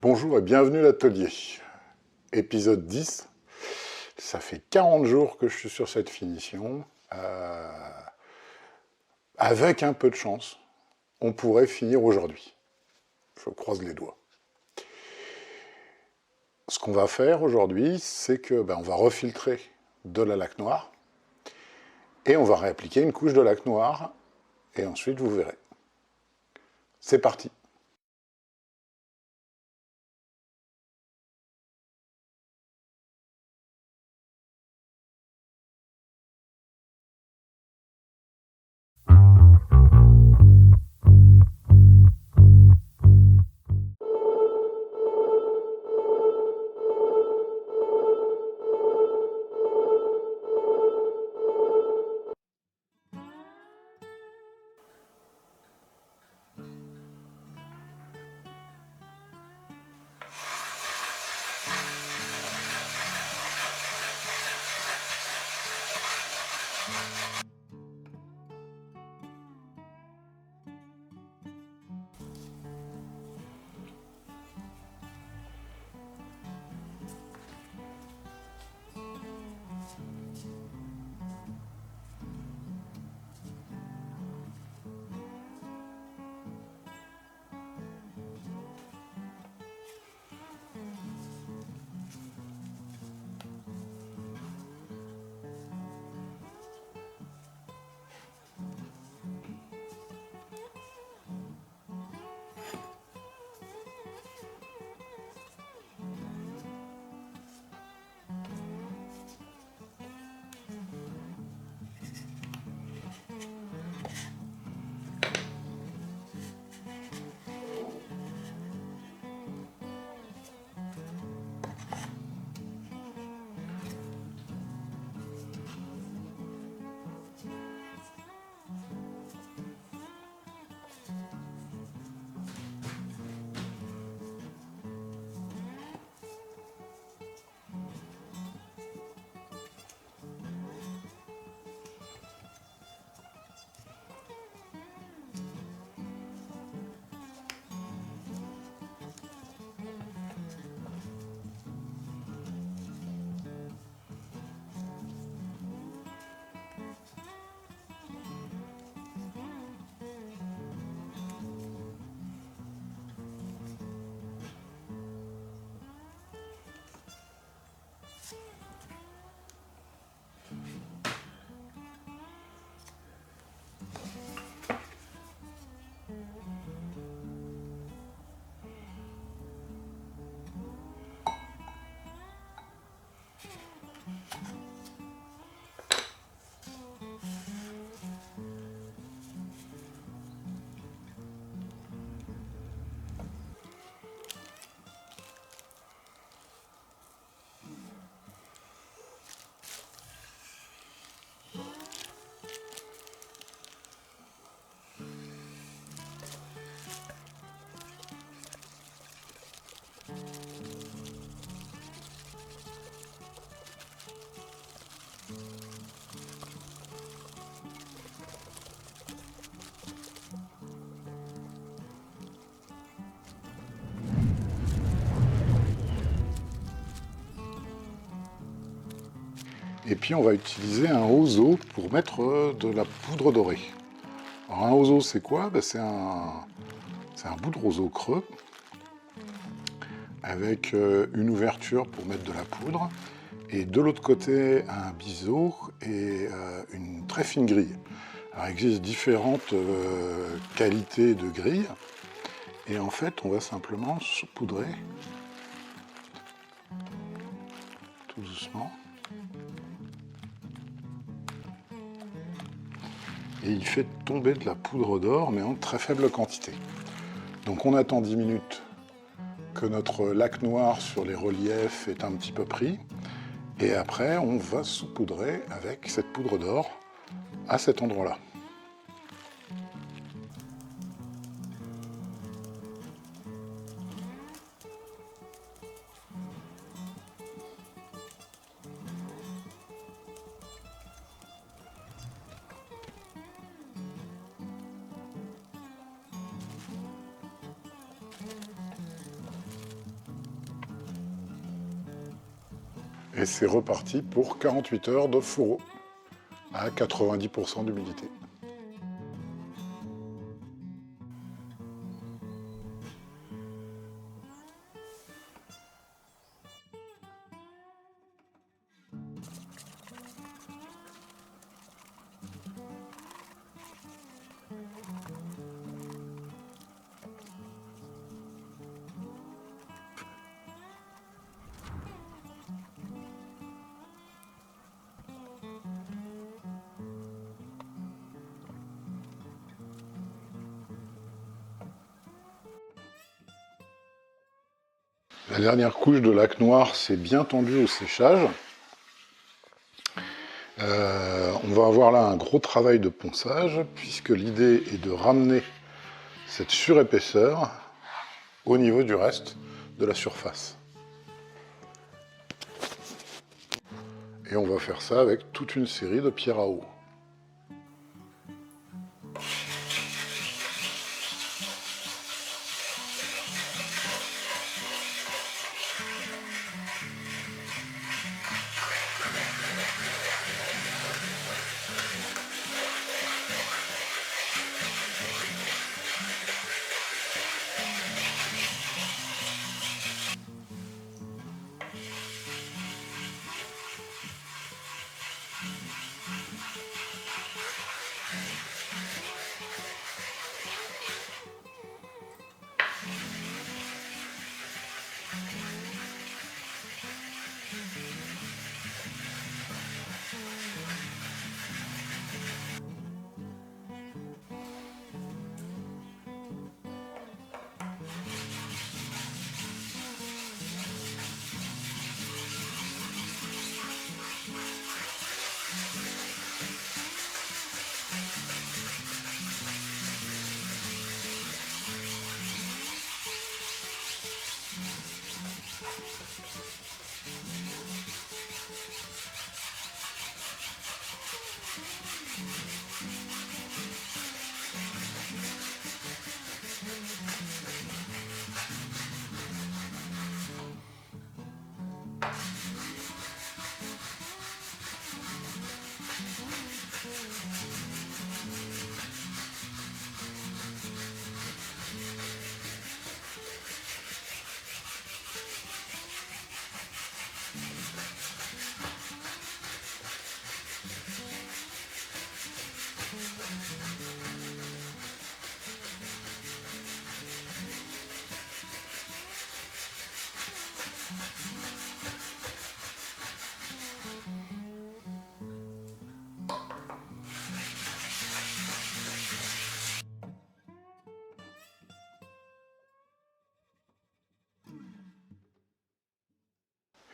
Bonjour et bienvenue à l'atelier. Épisode 10. Ça fait 40 jours que je suis sur cette finition. Avec un peu de chance, on pourrait finir aujourd'hui. Je croise les doigts. Ce qu'on va faire aujourd'hui, c'est que on va refiltrer de la laque noire et on va réappliquer une couche de laque noire et ensuite vous verrez. C'est parti. Et puis on va utiliser un ozo pour mettre de la poudre dorée. Alors un ozo c'est quoi? C'est un bout de roseau creux avec une ouverture pour mettre de la poudre et de l'autre côté un biseau et une très fine grille. Alors il existe différentes qualités de grille et en fait on va simplement saupoudrer tout doucement. Et il fait tomber de la poudre d'or, mais en très faible quantité. Donc on attend 10 minutes que notre laque noire sur les reliefs est un petit peu pris, et après on va saupoudrer avec cette poudre d'or à cet endroit-là. Et c'est reparti pour 48 heures de fourreau à 90% d'humidité. La dernière couche de laque noire s'est bien tendue au séchage. On va avoir là un gros travail de ponçage, puisque l'idée est de ramener cette surépaisseur au niveau du reste de la surface. Et on va faire ça avec toute une série de pierres à eau.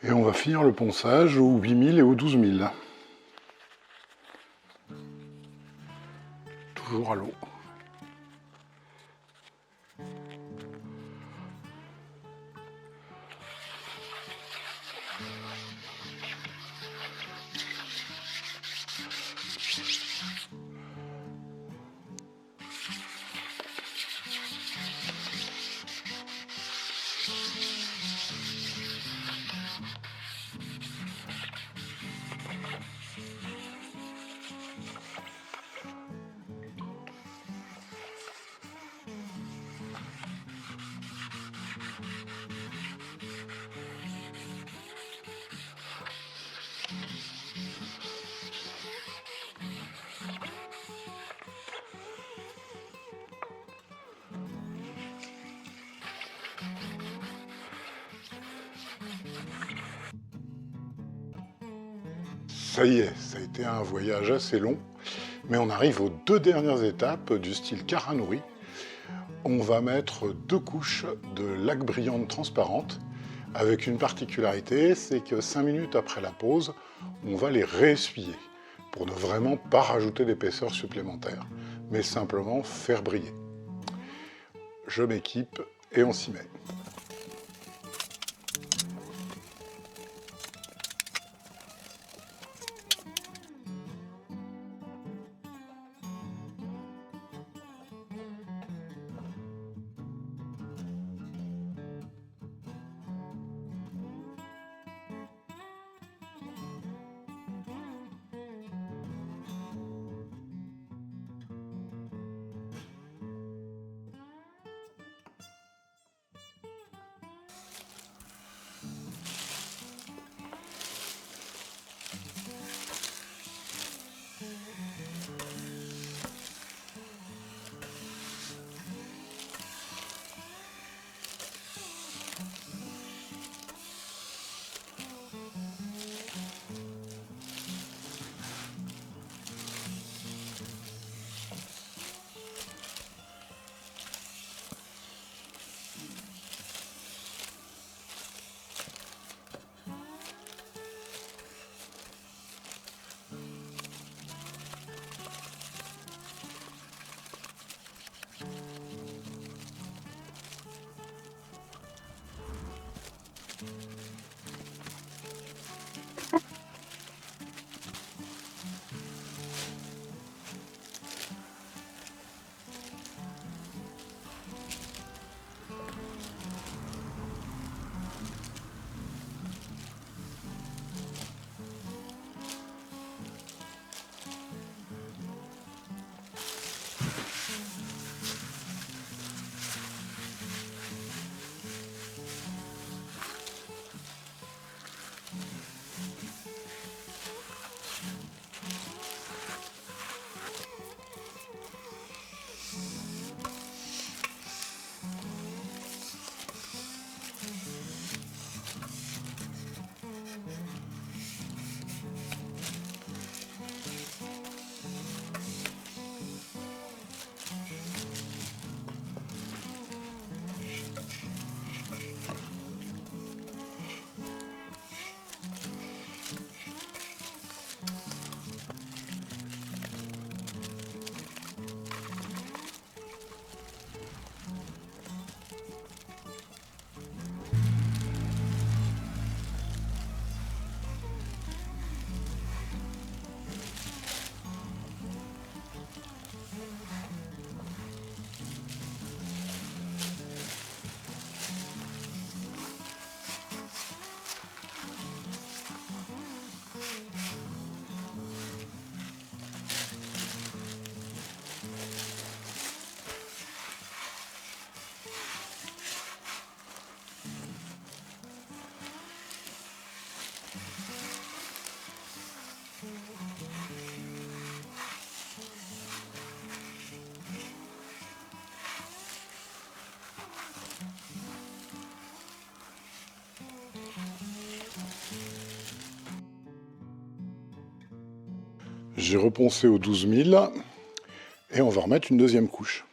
Et on va finir le ponçage au 8000 et au 12000. Toujours à l'eau. Ça y est, ça a été un voyage assez long, mais on arrive aux deux dernières étapes du style Kara-Nouri. On va mettre 2 couches de laque brillante transparente, avec une particularité, c'est que 5 minutes après la pose, on va les réessuyer, pour ne vraiment pas rajouter d'épaisseur supplémentaire, mais simplement faire briller. Je m'équipe et on s'y met. J'ai reponcé au 12 000 et on va remettre une deuxième couche.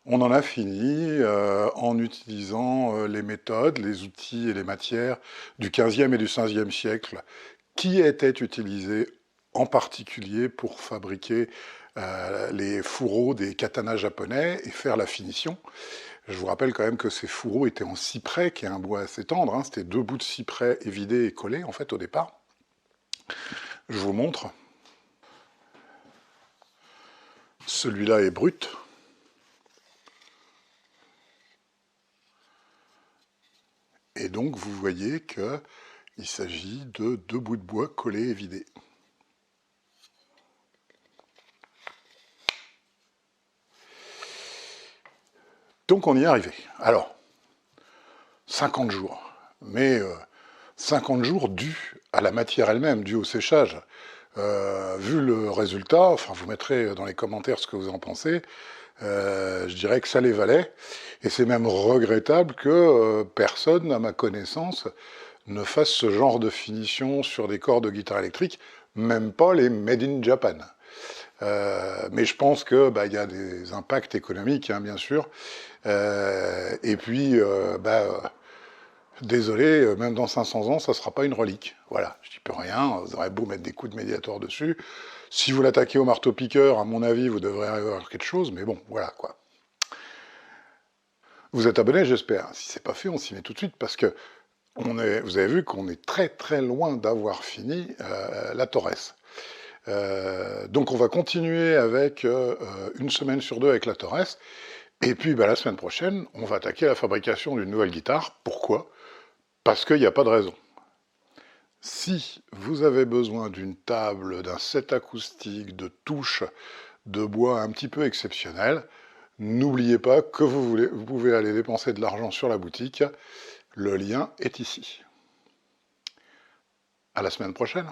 On en a fini en utilisant les méthodes, les outils et les matières du XVe et du XVe siècle qui étaient utilisés en particulier pour fabriquer les fourreaux des katanas japonais et faire la finition. Je vous rappelle quand même que ces fourreaux étaient en cyprès, qui est un bois assez tendre, hein. C'était 2 bouts de cyprès évidés et collés en fait au départ. Je vous montre. Celui-là est brut. Et donc vous voyez qu'il s'agit de 2 bouts de bois collés et vidés. Donc on y est arrivé. Alors, 50 jours. Mais 50 jours dus à la matière elle-même, dus au séchage. Vu le résultat, enfin vous mettrez dans les commentaires ce que vous en pensez, je dirais que ça les valait, et c'est même regrettable que personne, à ma connaissance, ne fasse ce genre de finition sur des corps de guitare électrique, même pas les Made in Japan. Mais je pense que y a des impacts économiques, hein, bien sûr, et puis désolé, même dans 500 ans, ça ne sera pas une relique. Voilà, je n'y peux rien, vous aurez beau mettre des coups de médiator dessus. Si vous l'attaquez au marteau-piqueur, à mon avis, vous devrez avoir quelque chose, mais bon, voilà, quoi. Vous êtes abonné, j'espère. Si c'est pas fait, on s'y met tout de suite, parce que vous avez vu qu'on est très très loin d'avoir fini la Torres. Donc on va continuer avec une semaine sur deux avec la Torres, et puis la semaine prochaine, on va attaquer la fabrication d'une nouvelle guitare. Pourquoi ? Parce qu'il n'y a pas de raison. Si vous avez besoin d'une table, d'un set acoustique, de touches, de bois un petit peu exceptionnel, n'oubliez pas que vous pouvez aller dépenser de l'argent sur la boutique. Le lien est ici. À la semaine prochaine.